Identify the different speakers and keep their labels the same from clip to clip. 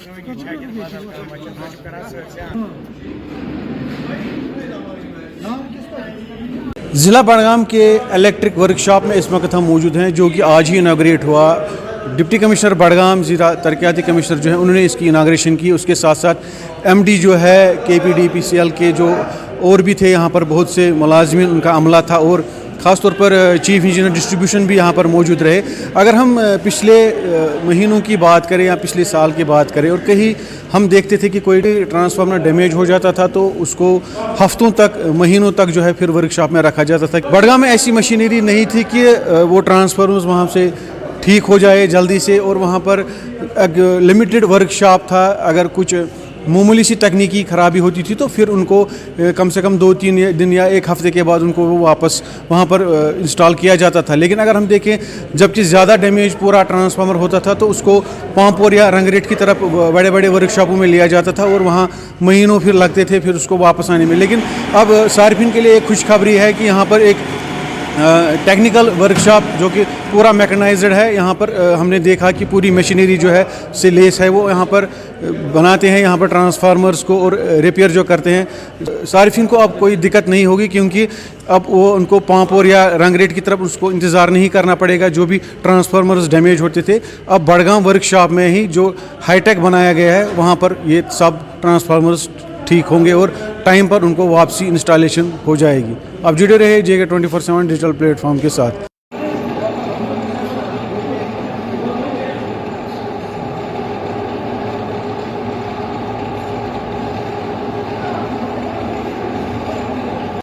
Speaker 1: ज़िला बडगाम के electric workshop में इस वक्त हम मौजूद हैं, जो कि आज ही इनाग्रेट हुआ। डिप्टी कमिश्नर बडगाम, ज़िला तरक्याती कमिश्नर जो है, उन्होंने इसकी इनाग्रेशन की। उसके साथ साथ एमडी जो है KPDPCL के, जो और भी थे यहाँ पर बहुत से मुलाजमीन, उनका अमला था, और ख़ास तौर पर चीफ इंजीनियर डिस्ट्रीब्यूशन भी यहाँ पर मौजूद रहे। अगर हम पिछले महीनों की बात करें या पिछले साल की बात करें, और कहीं हम देखते थे कि कोई ट्रांसफार्मर डैमेज हो जाता था तो उसको हफ्तों तक, महीनों तक जो है फिर वर्कशॉप में रखा जाता था। बडगाम में ऐसी मशीनरी नहीं थी कि वो ट्रांसफार्मर्स वहाँ से ठीक हो जाए जल्दी से, और वहाँ पर एक लिमिटेड वर्कशॉप था। अगर कुछ मामूली सी तकनीकी ख़राबी होती थी तो फिर उनको कम से कम 2-3 दिन या एक हफ़्ते के बाद उनको वो वापस वहाँ पर इंस्टॉल किया जाता था। लेकिन अगर हम देखें, जबकि ज़्यादा डैमेज पूरा ट्रांसफार्मर होता था तो उसको पांपोर या रंगरेट की तरफ बड़े बड़े वर्कशॉपों में लिया जाता था, और वहाँ महीनों फिर लगते थे फिर उसको वापस आने में। लेकिन अब सार्फिन के लिए एक खुशखबरी है कि यहाँ पर एक टेक्निकल वर्कशॉप जो कि पूरा मैकेनाइज्ड है। यहाँ पर हमने देखा कि पूरी मशीनरी जो है से लेस है, वो यहाँ पर बनाते हैं, यहाँ पर ट्रांसफार्मर्स को और रिपेयर जो करते हैं। सार्फिन को अब कोई दिक्कत नहीं होगी, क्योंकि अब वो उनको पांपोर या रंगरेट की तरफ उसको इंतज़ार नहीं करना पड़ेगा जो भी ट्रांसफार्मर्स डैमेज होते थे। अब बडगाम वर्कशॉप में ही जो हाईटेक बनाया गया है, वहाँ पर ये सब ट्रांसफार्मर्स ठीक होंगे और टाइम पर उनको वापसी इंस्टॉलेशन हो जाएगी। अब जुड़े रहे JK 24/7 डिजिटल प्लेटफॉर्म के साथ।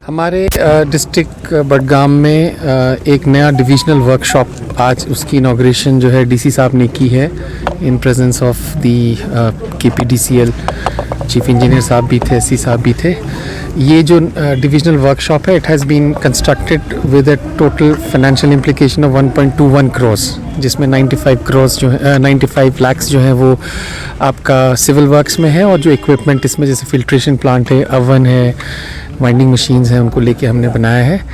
Speaker 2: हमारे डिस्ट्रिक्ट बडगाम में एक नया डिविजनल वर्कशॉप, आज उसकी इनाग्रेशन जो है DC साहब ने की है, in presence of the KPDCL chief engineer साहब भी थे, SC साहब भी थे। ये जो डिविजनल वर्कशॉप है, it has been constructed with a total financial implication of 1.21 crore, जिसमें 95 करोड़ जो है, 95 लाख्स जो है वो आपका सिविल वर्क्स में है, और जो इक्विपमेंट इसमें जैसे फिल्ट्रेशन प्लांट है, ओवन है, वाइंडिंग मशीन्स हैं, उनको लेके हमने बनाया है।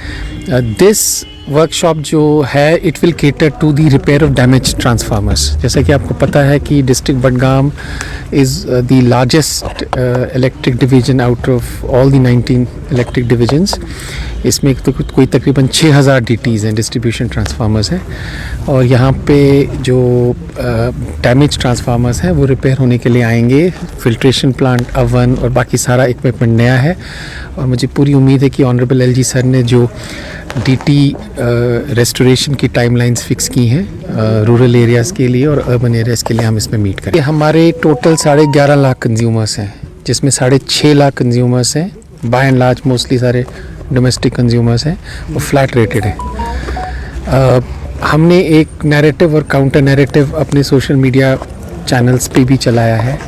Speaker 2: दिस वर्कशॉप जो है, it will cater to the repair of damage transformers. जैसा कि आपको पता है कि district Budgam is the largest electric division out of all the 19 electric divisions. इसमें तो कोई तकरीबन 6000 DTs हैं, डिस्ट्रीब्यूशन ट्रांसफार्मर्स हैं, और यहाँ पे जो डैमेज ट्रांसफार्मर्स हैं वो रिपेयर होने के लिए आएंगे। फिल्ट्रेशन प्लांट, ओवन और बाकी सारा इक्विपमेंट नया है, और मुझे पूरी उम्मीद है कि ऑनरेबल LG सर ने जो DT रेस्टोरेशन की टाइमलाइंस फिक्स की हैं रूरल एरियाज़ के लिए और अर्बन एरियाज़ के लिए, हम इसमें मीट करें। हमारे टोटल 11.5 लाख कंज्यूमर्स हैं, जिसमें 6.5 लाख कंज्यूमर्स हैं, बाय एंड लार्ज मोस्टली सारे डोमेस्टिक कंज्यूमर्स हैं, वो फ्लैट रेटेड है। हमने एक नैरेटिव और काउंटर नैरेटिव अपने सोशल मीडिया चैनल्स पे भी चलाया है।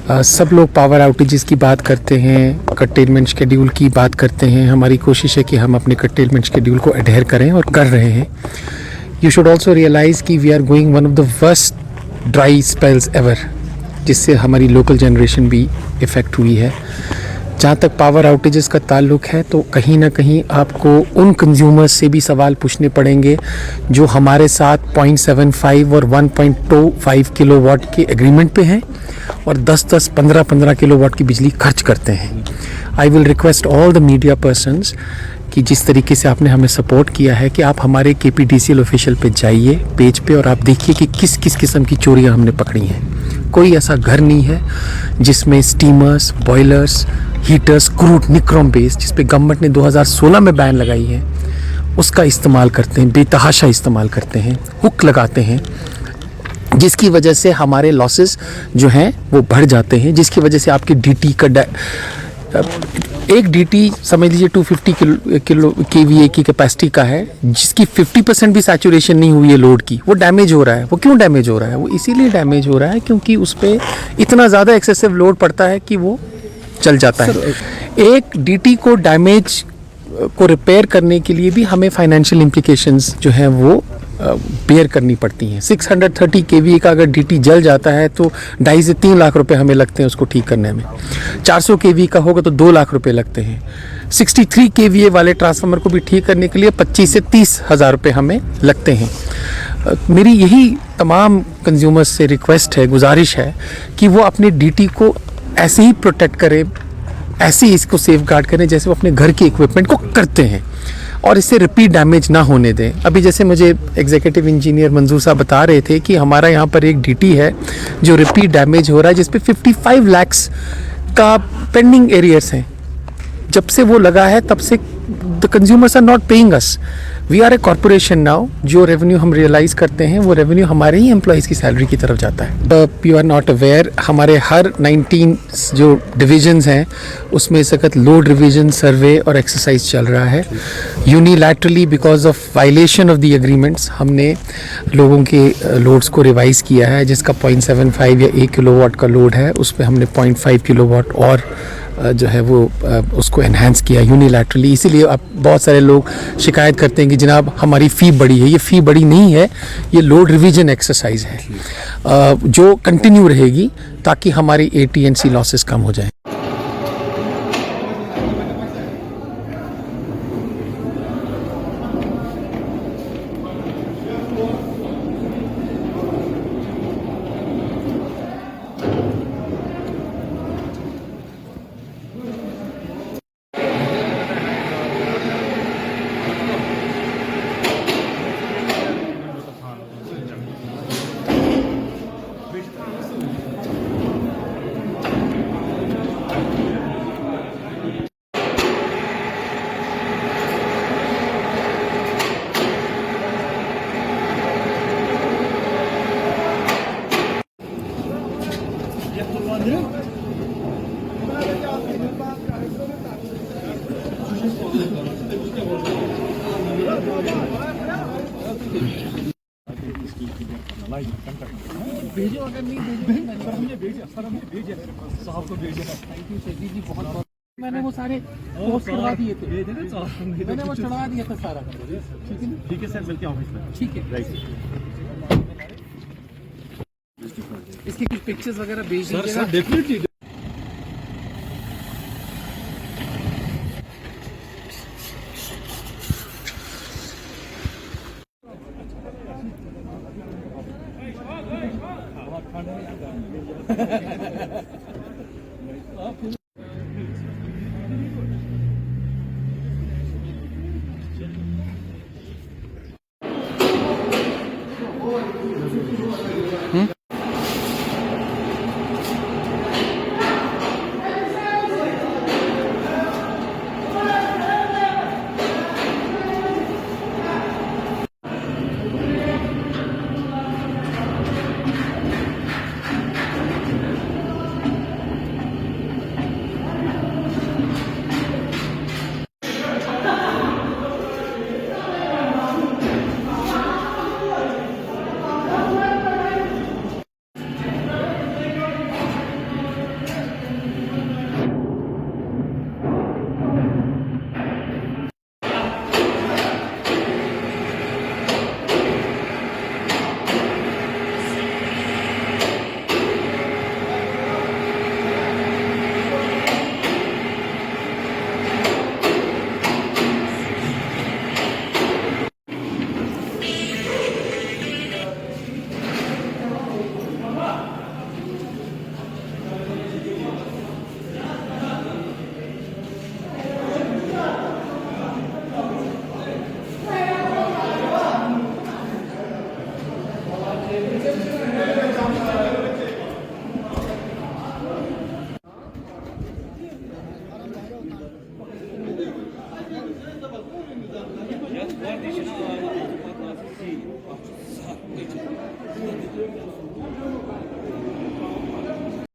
Speaker 2: सब लोग पावर आउटेजेस की बात करते हैं, कर्टेलमेंट शेड्यूल की बात करते हैं। हमारी कोशिश है कि हम अपने कर्टेलमेंट शेड्यूल को अडहेयर करें, और कर रहे हैं। यू शुड ऑल्सो रियलाइज़ कि we are going one of the worst dry spells ever, जिससे हमारी लोकल जनरेशन भी इफ़ेक्ट हुई है। जहाँ तक पावर आउटेजेस का ताल्लुक है, तो कहीं ना कहीं आपको उन कंज्यूमर्स से भी सवाल पूछने पड़ेंगे जो हमारे साथ 0.75 और 1.25 किलोवाट के एग्रीमेंट पे हैं, और 10-10, 15-15 किलोवाट की बिजली खर्च करते हैं। I will request all the media persons कि जिस तरीके से आपने हमें सपोर्ट किया है, कि आप हमारे KPDCL ऑफिशियल पे जाइए, पेज पे, और आप देखिए कि किस किस किस्म की चोरियां हमने पकड़ी हैं। कोई ऐसा घर नहीं है जिसमें steamers, boilers, heaters, crude nichrome base, जिस पे गवर्नमेंट ने 2016 में बैन लगाई है, उसका इस्तेमाल करते हैं, बेतहाशा इस्तेमाल करते हैं, हुक लगाते हैं, जिसकी वजह से हमारे लॉसेस जो हैं वो बढ़ जाते हैं, जिसकी वजह से आपकी DT का एक DT समझ लीजिए 250 किलो KVA की कैपेसिटी का है, जिसकी 50% भी सैचुरेशन नहीं हुई है लोड की, वो डैमेज हो रहा है। वो क्यों डैमेज हो रहा है? वो इसीलिए डैमेज हो रहा है क्योंकि उस पर इतना ज़्यादा एक्सेसिव लोड पड़ता है कि वो चल जाता है। एक DT को डैमेज को रिपेयर करने के लिए भी हमें फाइनेंशियल इम्प्लीकेशंस जो हैं वो बेयर करनी पड़ती हैं। 630 kVA का अगर DT जल जाता है तो 2.5 से 3 लाख रुपए हमें लगते हैं उसको ठीक करने में। 400 kVA का होगा तो 2 लाख रुपए लगते हैं। 63 kVA वाले ट्रांसफार्मर को भी ठीक करने के लिए 25 से 30 हज़ार रुपये हमें लगते हैं। मेरी यही तमाम कंज्यूमर्स से रिक्वेस्ट है, गुजारिश है कि वो अपने डीटी को ऐसे ही प्रोटेक्ट करें, ऐसे ही इसको सेफ गार्ड करें जैसे वो अपने घर के इक्विपमेंट को करते हैं, और इससे रिपीट डैमेज ना होने दें। अभी जैसे मुझे एग्जीक्यूटिव इंजीनियर मंजूर साहब बता रहे थे कि हमारा यहाँ पर एक डीटी है जो रिपीट डैमेज हो रहा है, जिस पे 55 lakhs का पेंडिंग एरियर्स हैं। जब से वो लगा है तब से the consumers are not paying us. We are a corporation now. जो रेवेन्यू हम रियलाइज करते हैं वो रेवेन्यू हमारे ही एम्प्लॉयज़ की सैलरी की तरफ जाता है। यू आर नॉट अवेयर, हमारे हर 19 जो डिविजन्स हैं उसमें इस वक्त लोड रिविजन, सर्वे और एक्सरसाइज चल रहा है। Unilaterally because of violation of the agreements हमने लोगों के लोड्स को रिवाइज किया है, जिसका 0.75 या 1 किलोवाट का लोड है उस पर हमने 0.5 किलोवाट और जो है वो उसको एनहांस किया यूनिलैटरली। इसीलिए अब बहुत सारे लोग शिकायत करते हैं कि जनाब हमारी फ़ी बढ़ी है। ये फ़ी बढ़ी नहीं है, ये लोड रिवीजन एक्सरसाइज है जो कंटिन्यू रहेगी ताकि हमारी AT&C लॉसेस कम हो जाएं।
Speaker 3: भेजो, अगर नहीं भेजो हमने भेजा सर, हमने भेजा साहब को भेजा। थैंक यू सर जी, बहुत मैंने वो सारे पोस्ट करवा दिए थे, मैंने वो चढ़वा दिया था सारा। ठीक है,
Speaker 1: ठीक है सर, मिलते हैं ऑफिस में।
Speaker 3: ठीक है, इसकी कुछ पिक्चर्स वगैरह भेज दीजिएगा। Sir definitely.